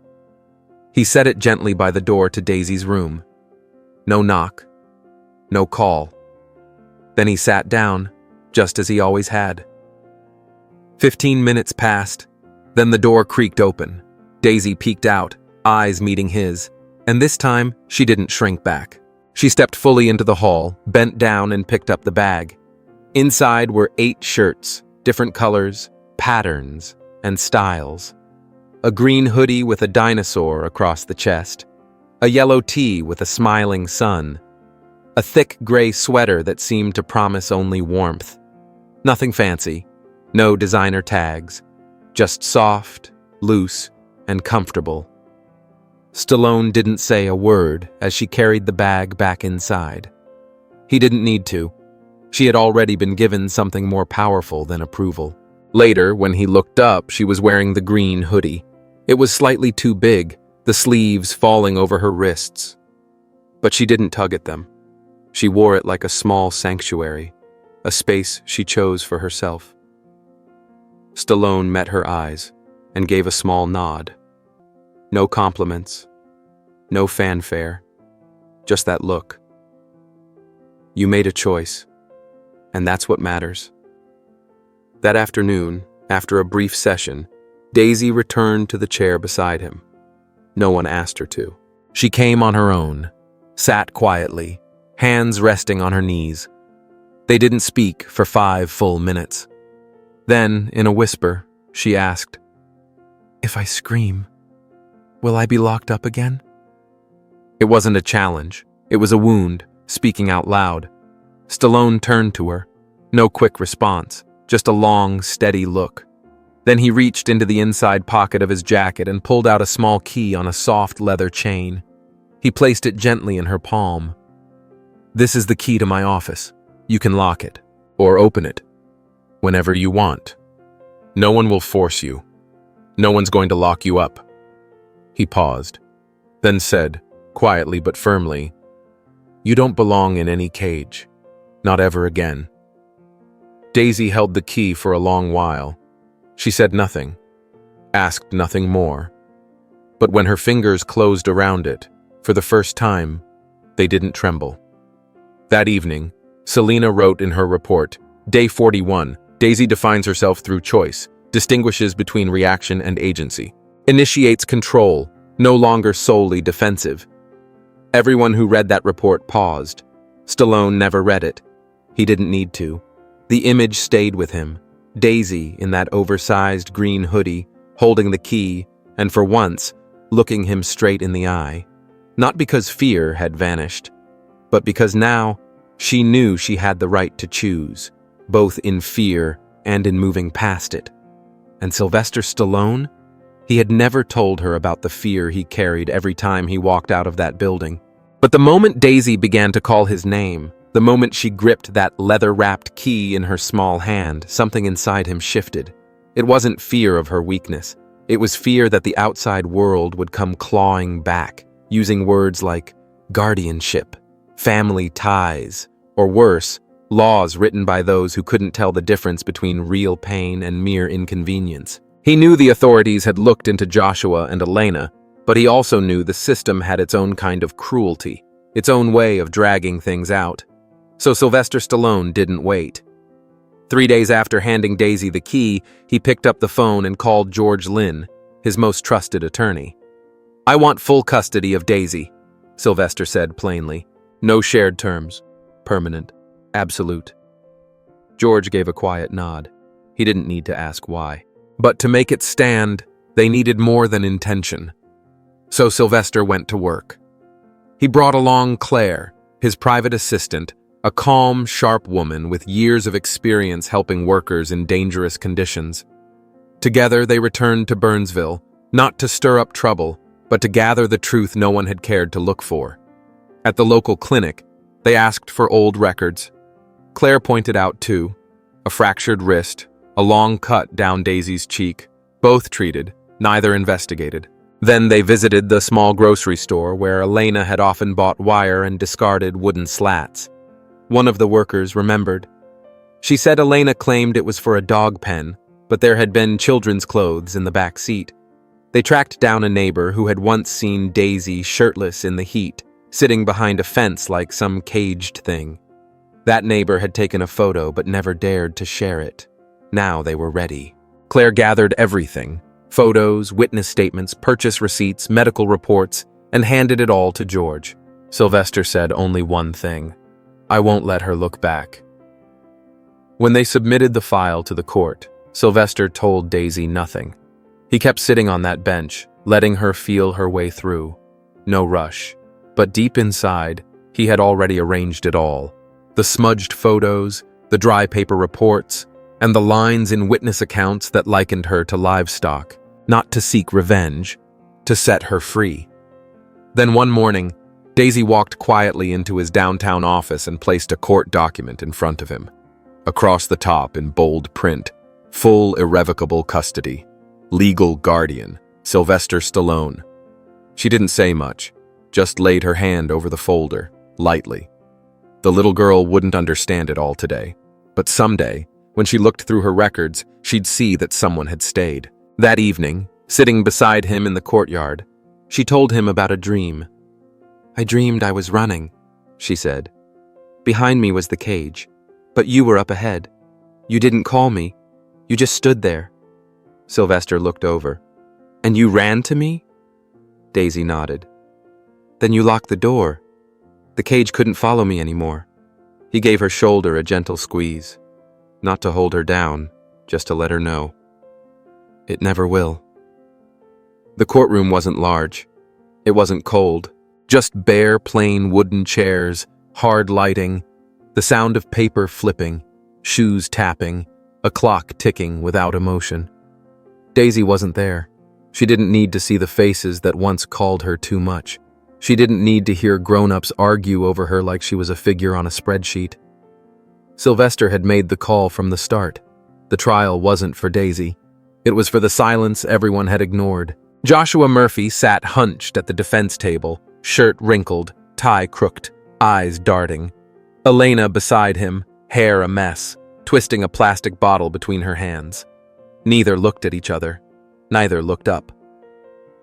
He set it gently by the door to Daisy's room. No knock, no call. Then he sat down, just as he always had. 15 minutes passed, then the door creaked open. Daisy peeked out, eyes meeting his, and this time she didn't shrink back. She stepped fully into the hall, bent down and picked up the bag. Inside were 8 shirts, different colors, patterns, and styles. A green hoodie with a dinosaur across the chest, a yellow tee with a smiling sun, a thick gray sweater that seemed to promise only warmth. Nothing fancy, no designer tags, just soft, loose, and comfortable. Stallone didn't say a word as she carried the bag back inside. He didn't need to. She had already been given something more powerful than approval. Later, when he looked up, she was wearing the green hoodie. It was slightly too big, the sleeves falling over her wrists. But she didn't tug at them. She wore it like a small sanctuary, a space she chose for herself. Stallone met her eyes and gave a small nod. No compliments, no fanfare, just that look. You made a choice, and that's what matters. That afternoon, after a brief session, Daisy returned to the chair beside him. No one asked her to. She came on her own, sat quietly, hands resting on her knees. They didn't speak for 5 full minutes. Then, in a whisper, she asked, "If I scream, will I be locked up again?" It wasn't a challenge. It was a wound, speaking out loud. Stallone turned to her. No quick response, just a long, steady look. Then he reached into the inside pocket of his jacket and pulled out a small key on a soft leather chain. He placed it gently in her palm. "This is the key to my office. You can lock it, or open it, whenever you want. No one will force you. No one's going to lock you up." He paused, then said, quietly but firmly, "You don't belong in any cage. Not ever again." Daisy held the key for a long while. She said nothing, asked nothing more. But when her fingers closed around it, for the first time, they didn't tremble. That evening, Selena wrote in her report, Day 41, Daisy defines herself through choice, distinguishes between reaction and agency, initiates control, no longer solely defensive. Everyone who read that report paused. Stallone never read it. He didn't need to. The image stayed with him. Daisy in that oversized green hoodie, holding the key, and for once, looking him straight in the eye. Not because fear had vanished, but because now she knew she had the right to choose, both in fear and in moving past it. And Sylvester Stallone? He had never told her about the fear he carried every time he walked out of that building. But the moment Daisy began to call his name, the moment she gripped that leather-wrapped key in her small hand, something inside him shifted. It wasn't fear of her weakness. It was fear that the outside world would come clawing back, using words like guardianship, family ties, or worse, laws written by those who couldn't tell the difference between real pain and mere inconvenience. He knew the authorities had looked into Joshua and Elena, but he also knew the system had its own kind of cruelty, its own way of dragging things out. So Sylvester Stallone didn't wait. 3 days after handing Daisy the key, he picked up the phone and called George Lynn, his most trusted attorney. "I want full custody of Daisy," Sylvester said plainly. "No shared terms. Permanent. Absolute." George gave a quiet nod. He didn't need to ask why. But to make it stand, they needed more than intention. So Sylvester went to work. He brought along Claire, his private assistant, a calm, sharp woman with years of experience helping workers in dangerous conditions. Together, they returned to Burnsville, not to stir up trouble, but to gather the truth no one had cared to look for. At the local clinic, they asked for old records. Claire pointed out two: a fractured wrist, a long cut down Daisy's cheek, both treated, neither investigated. Then they visited the small grocery store where Elena had often bought wire and discarded wooden slats. One of the workers remembered. She said Elena claimed it was for a dog pen, but there had been children's clothes in the back seat. They tracked down a neighbor who had once seen Daisy shirtless in the heat, sitting behind a fence like some caged thing. That neighbor had taken a photo but never dared to share it. Now they were ready. Claire gathered everything: photos, witness statements, purchase receipts, medical reports, and handed it all to George. Sylvester said only one thing: "I won't let her look back." When they submitted the file to the court, Sylvester told Daisy nothing. He kept sitting on that bench, letting her feel her way through. No rush. But deep inside, he had already arranged it all. The smudged photos, the dry paper reports, and the lines in witness accounts that likened her to livestock, not to seek revenge, to set her free. Then one morning, Daisy walked quietly into his downtown office and placed a court document in front of him. Across the top, in bold print, "Full irrevocable custody. Legal guardian, Sylvester Stallone." She didn't say much, just laid her hand over the folder, lightly. The little girl wouldn't understand it all today, but someday, when she looked through her records, she'd see that someone had stayed. That evening, sitting beside him in the courtyard, she told him about a dream. "I dreamed I was running," she said. "Behind me was the cage, but you were up ahead. You didn't call me. You just stood there." Sylvester looked over. "And you ran to me?" Daisy nodded. "Then you locked the door. The cage couldn't follow me anymore." He gave her shoulder a gentle squeeze. Not to hold her down, just to let her know. "It never will." The courtroom wasn't large. It wasn't cold. Just bare, plain wooden chairs, hard lighting, the sound of paper flipping, shoes tapping, a clock ticking without emotion. Daisy wasn't there. She didn't need to see the faces that once called her too much. She didn't need to hear grown-ups argue over her like she was a figure on a spreadsheet. Sylvester had made the call from the start. The trial wasn't for Daisy. It was for the silence everyone had ignored. Joshua Murphy sat hunched at the defense table, shirt wrinkled, tie crooked, eyes darting. Elena beside him, hair a mess, twisting a plastic bottle between her hands. Neither looked at each other. Neither looked up.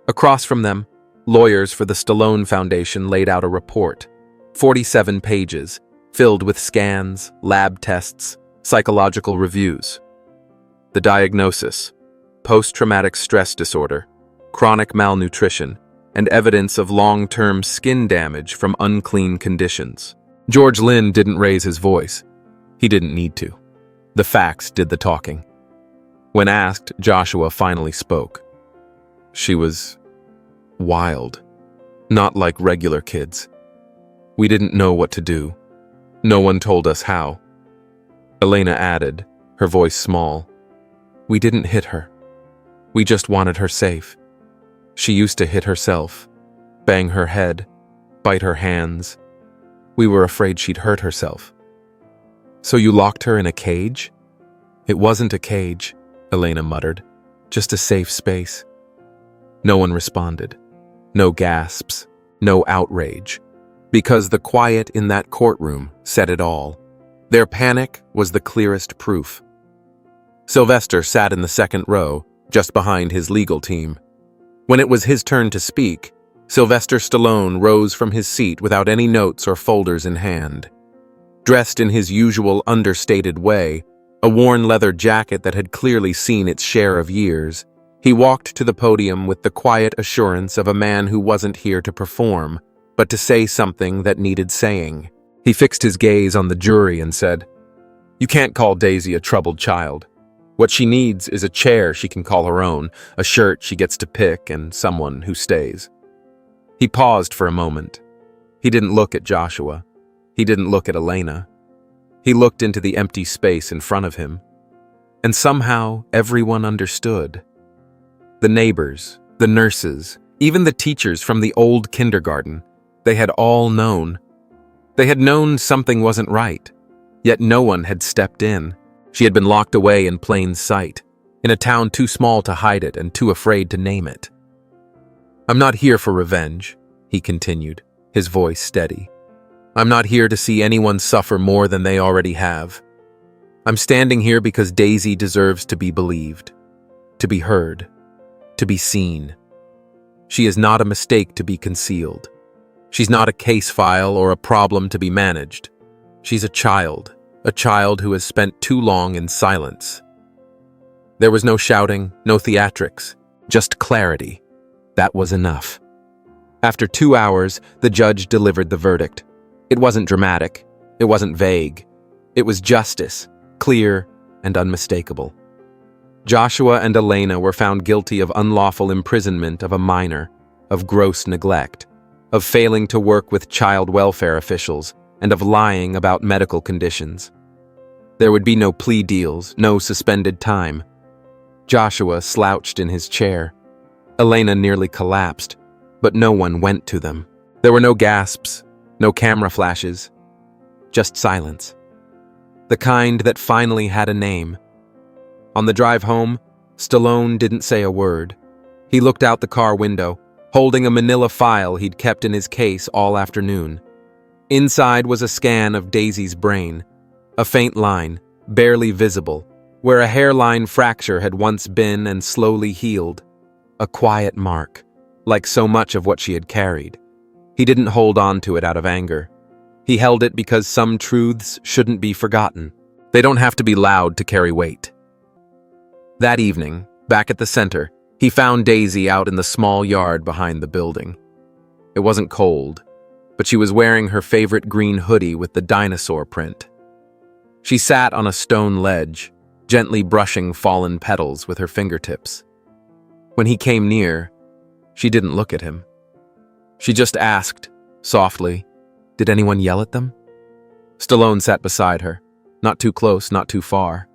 Across from them, lawyers for the Stallone Foundation laid out a report, 47 pages, filled with scans, lab tests, psychological reviews. The diagnosis: post-traumatic stress disorder, chronic malnutrition, and evidence of long-term skin damage from unclean conditions. George Lynn didn't raise his voice. He didn't need to. The facts did the talking. When asked, Joshua finally spoke. She was Wild. Not like regular kids. We didn't know what to do. No one told us how. Elena added, her voice small. We didn't hit her. We just wanted her safe. She used to hit herself, bang her head, bite her hands. We were afraid she'd hurt herself. So you locked her in a cage? It wasn't a cage, Elena muttered. Just a safe space. No one responded. No gasps. No outrage. Because the quiet in that courtroom said it all. Their panic was the clearest proof. Sylvester sat in the second row, just behind his legal team. When it was his turn to speak, Sylvester Stallone rose from his seat without any notes or folders in hand. Dressed in his usual understated way, a worn leather jacket that had clearly seen its share of years, he walked to the podium with the quiet assurance of a man who wasn't here to perform, but to say something that needed saying. He fixed his gaze on the jury and said, "You can't call Daisy a troubled child. What she needs is a chair she can call her own, a shirt she gets to pick, and someone who stays." He paused for a moment. He didn't look at Joshua. He didn't look at Elena. He looked into the empty space in front of him. And somehow everyone understood. The neighbors, the nurses, even the teachers from the old kindergarten, they had all known. They had known something wasn't right, yet no one had stepped in. She had been locked away in plain sight, in a town too small to hide it and too afraid to name it. "I'm not here for revenge," he continued, his voice steady. "I'm not here to see anyone suffer more than they already have. I'm standing here because Daisy deserves to be believed, to be heard, to be seen. She is not a mistake to be concealed. She's not a case file or a problem to be managed. She's a child who has spent too long in silence." There was no shouting, no theatrics, just clarity. That was enough. After 2 hours, the judge delivered the verdict. It wasn't dramatic. It wasn't vague. It was justice, clear and unmistakable. Joshua and Elena were found guilty of unlawful imprisonment of a minor, of gross neglect, of failing to work with child welfare officials, and of lying about medical conditions. There would be no plea deals, no suspended time. Joshua slouched in his chair. Elena nearly collapsed, but no one went to them. There were no gasps, no camera flashes, just silence. The kind that finally had a name. On the drive home, Stallone didn't say a word. He looked out the car window, holding a manila file he'd kept in his case all afternoon. Inside was a scan of Daisy's brain, a faint line, barely visible, where a hairline fracture had once been and slowly healed. A quiet mark, like so much of what she had carried. He didn't hold on to it out of anger. He held it because some truths shouldn't be forgotten. They don't have to be loud to carry weight. That evening, back at the center, he found Daisy out in the small yard behind the building. It wasn't cold, but she was wearing her favorite green hoodie with the dinosaur print. She sat on a stone ledge, gently brushing fallen petals with her fingertips. When he came near, she didn't look at him. She just asked, softly, "Did anyone yell at them?" Stallone sat beside her, not too close, not too far.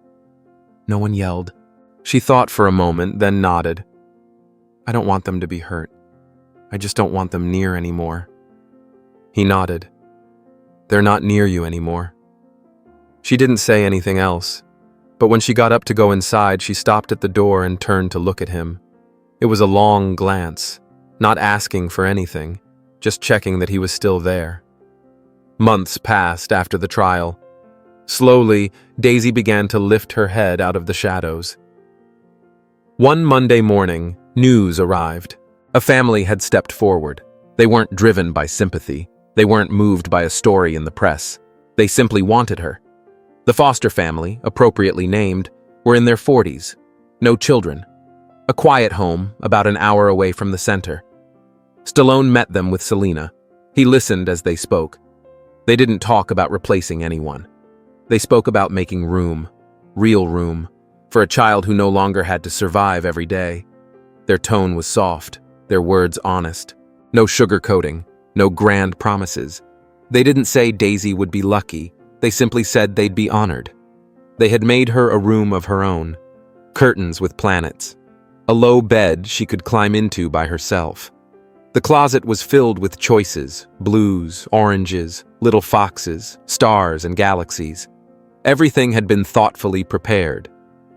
"No one yelled." She thought for a moment, then nodded. "I don't want them to be hurt. I just don't want them near anymore." He nodded. "They're not near you anymore." She didn't say anything else, but when she got up to go inside, she stopped at the door and turned to look at him. It was a long glance, not asking for anything, just checking that he was still there. Months passed after the trial. Slowly, Daisy began to lift her head out of the shadows. One Monday morning, news arrived. A family had stepped forward. They weren't driven by sympathy. They weren't moved by a story in the press. They simply wanted her. The Foster family, appropriately named, were in their 40s. No children. A quiet home, about an hour away from the center. Stallone met them with Selena. He listened as they spoke. They didn't talk about replacing anyone. They spoke about making room, real room, for a child who no longer had to survive every day. Their tone was soft, their words honest. No sugarcoating, no grand promises. They didn't say Daisy would be lucky, they simply said they'd be honored. They had made her a room of her own, curtains with planets, a low bed she could climb into by herself. The closet was filled with choices, blues, oranges, little foxes, stars, and galaxies. Everything had been thoughtfully prepared,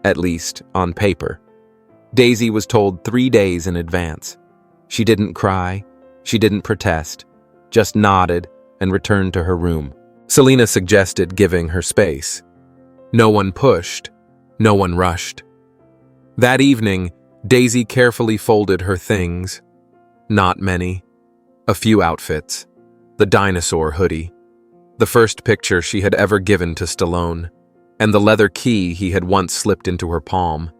at least on paper. Daisy was told 3 days in advance. She didn't cry, she didn't protest, just nodded and returned to her room. Selena suggested giving her space. No one pushed, no one rushed. That evening, Daisy carefully folded her things. Not many. A few outfits. The dinosaur hoodie. The first picture she had ever given to Stallone. And the leather key he had once slipped into her palm.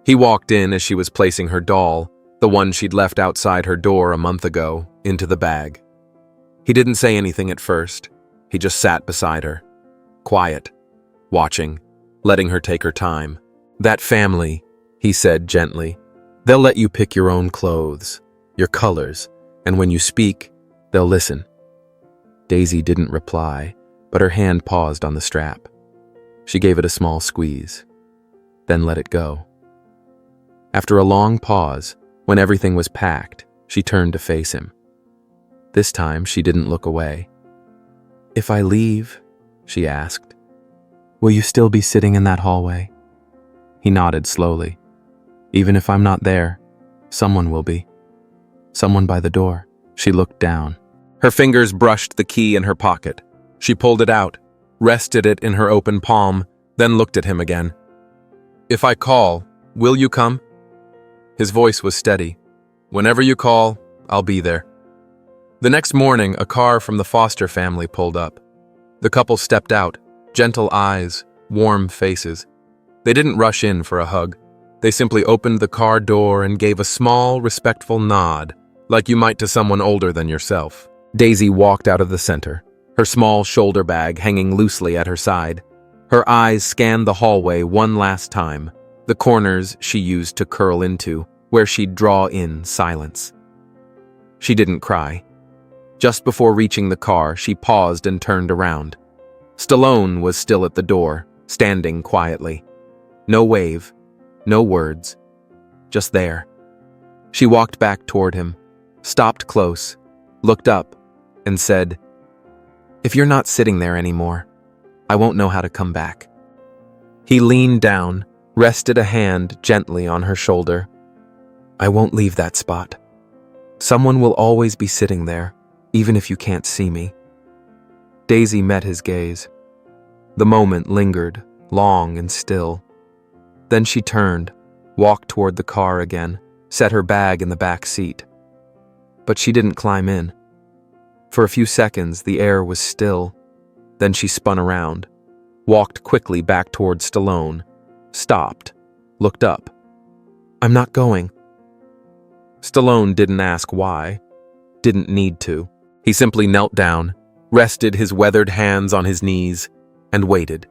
He walked in as she was placing her doll, the one she'd left outside her door a month ago, into the bag. He didn't say anything at first. He just sat beside her. Quiet. Watching. Letting her take her time. That family, he said gently. They'll let you pick your own clothes, your colors, and when you speak, they'll listen. Daisy didn't reply, but her hand paused on the strap. She gave it a small squeeze, then let it go. After a long pause, when everything was packed, she turned to face him. This time, she didn't look away. If I leave, she asked, will you still be sitting in that hallway? He nodded slowly. Even if I'm not there, someone will be. Someone by the door. She looked down. Her fingers brushed the key in her pocket. She pulled it out, rested it in her open palm, then looked at him again. If I call, will you come? His voice was steady. Whenever you call, I'll be there. The next morning, a car from the Foster family pulled up. The couple stepped out, gentle eyes, warm faces. They didn't rush in for a hug. They simply opened the car door and gave a small, respectful nod, like you might to someone older than yourself. Daisy walked out of the center, her small shoulder bag hanging loosely at her side. Her eyes scanned the hallway one last time, the corners she used to curl into, where she'd draw in silence. She didn't cry. Just before reaching the car, she paused and turned around. Stallone was still at the door, standing quietly. No wave, no words, just there. She walked back toward him, stopped close, looked up, and said, if you're not sitting there anymore, I won't know how to come back. He leaned down, rested a hand gently on her shoulder. I won't leave that spot. Someone will always be sitting there, even if you can't see me. Daisy met his gaze. The moment lingered, long and still. Then she turned, walked toward the car again, set her bag in the back seat. But she didn't climb in. For a few seconds, the air was still. Then she spun around, walked quickly back toward Stallone, stopped, looked up. I'm not going. Stallone didn't ask why, didn't need to. He simply knelt down, rested his weathered hands on his knees, and waited.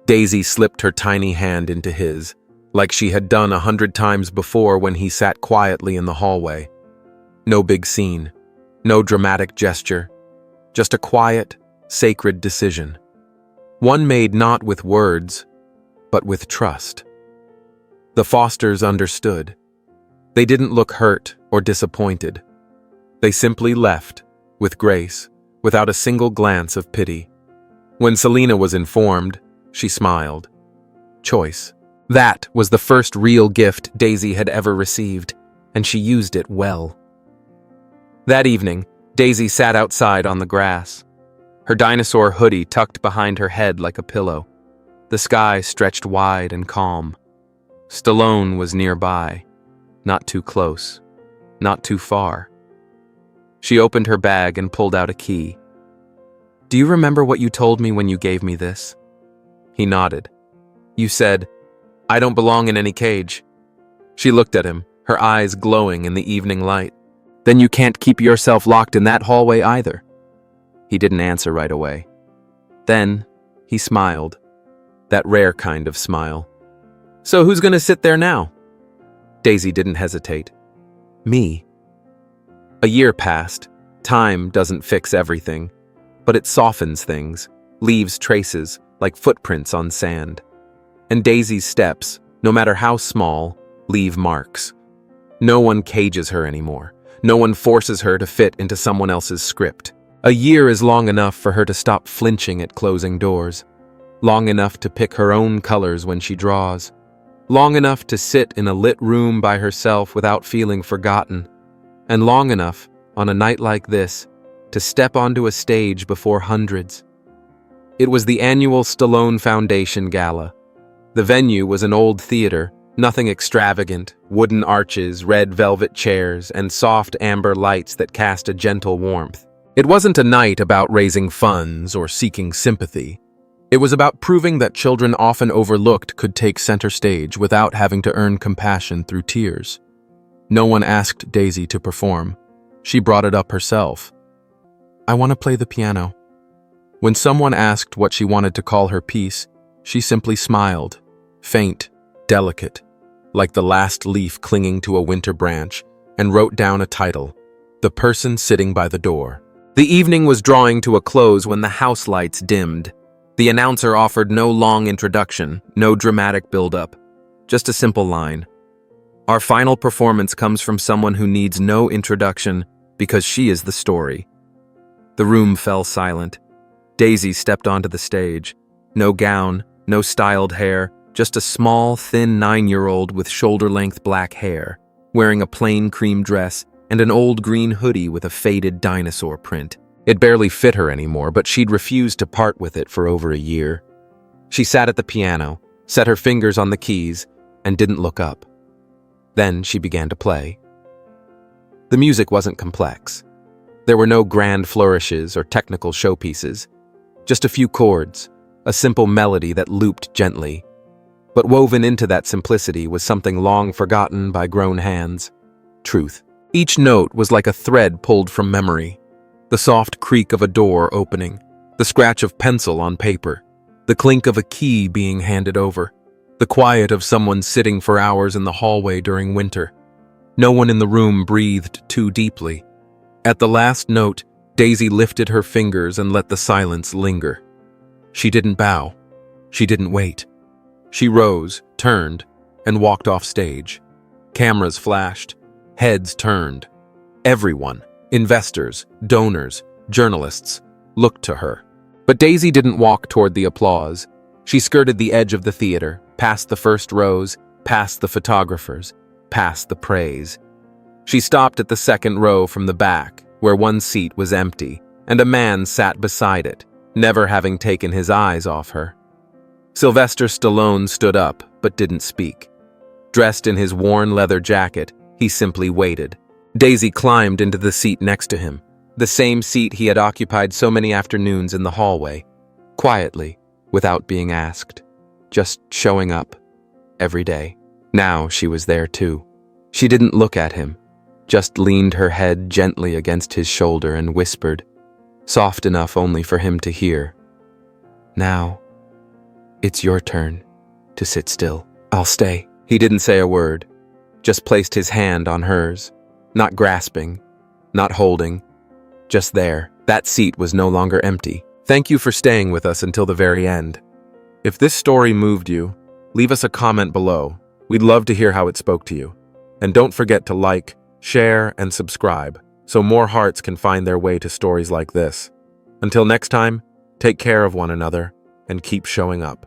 Daisy slipped her tiny hand into his, like she had done 100 times before when he sat quietly in the hallway. No big scene, no dramatic gesture, just a quiet, sacred decision. One made not with words, but with trust. The Fosters understood. They didn't look hurt or disappointed. They simply left, with grace, without a single glance of pity. When Selena was informed, she smiled. Choice. That was the first real gift Daisy had ever received, and she used it well. That evening, Daisy sat outside on the grass, her dinosaur hoodie tucked behind her head like a pillow. The sky stretched wide and calm. Stallone was nearby, not too close, not too far. She opened her bag and pulled out a key. Do you remember what you told me when you gave me this? He nodded. You said, I don't belong in any cage. She looked at him, her eyes glowing in the evening light. Then you can't keep yourself locked in that hallway either. He didn't answer right away. Then, he smiled. That rare kind of smile. So who's going to sit there now? Daisy didn't hesitate. Me. A year passed. Time doesn't fix everything, but it softens things, leaves traces like footprints on sand. And Daisy's steps, no matter how small, leave marks. No one cages her anymore. No one forces her to fit into someone else's script. A year is long enough for her to stop flinching at closing doors. Long enough to pick her own colors when she draws. Long enough to sit in a lit room by herself without feeling forgotten. And long enough, on a night like this, to step onto a stage before hundreds. It was the annual Stallone Foundation Gala. The venue was an old theater, nothing extravagant, wooden arches, red velvet chairs, and soft amber lights that cast a gentle warmth. It wasn't a night about raising funds or seeking sympathy. It was about proving that children often overlooked could take center stage without having to earn compassion through tears. No one asked Daisy to perform. She brought it up herself. I want to play the piano. When someone asked what she wanted to call her piece, she simply smiled, faint, delicate, like the last leaf clinging to a winter branch, and wrote down a title, The Person Sitting by the Door. The evening was drawing to a close when the house lights dimmed. The announcer offered no long introduction, no dramatic build-up, just a simple line. Our final performance comes from someone who needs no introduction because she is the story. The room fell silent. Daisy stepped onto the stage. No gown, no styled hair, just a small, thin 9-year-old with shoulder-length black hair, wearing a plain cream dress and an old green hoodie with a faded dinosaur print. It barely fit her anymore, but she'd refused to part with it for over a year. She sat at the piano, set her fingers on the keys, and didn't look up. Then she began to play. The music wasn't complex. There were no grand flourishes or technical showpieces. Just a few chords, a simple melody that looped gently. But woven into that simplicity was something long forgotten by grown hands. Truth. Each note was like a thread pulled from memory. The soft creak of a door opening, the scratch of pencil on paper, the clink of a key being handed over, the quiet of someone sitting for hours in the hallway during winter. No one in the room breathed too deeply. At the last note, Daisy lifted her fingers and let the silence linger. She didn't bow. She didn't wait. She rose, turned, and walked off stage. Cameras flashed. Heads turned. Everyone, investors, donors, journalists, looked to her. But Daisy didn't walk toward the applause. She skirted the edge of the theater, past the first rows, past the photographers, past the praise. She stopped at the second row from the back, where one seat was empty, and a man sat beside it, never having taken his eyes off her. Sylvester Stallone stood up, but didn't speak. Dressed in his worn leather jacket, he simply waited. Daisy climbed into the seat next to him, the same seat he had occupied so many afternoons in the hallway, quietly, without being asked, just showing up, every day. Now she was there too. She didn't look at him, just leaned her head gently against his shoulder and whispered, soft enough only for him to hear, "Now, it's your turn to sit still. I'll stay." He didn't say a word, just placed his hand on hers, not grasping, not holding, just there. That seat was no longer empty. Thank you for staying with us until the very end. If this story moved you, leave us a comment below. We'd love to hear how it spoke to you. And don't forget to like, share, and subscribe so more hearts can find their way to stories like this. Until next time, take care of one another and keep showing up.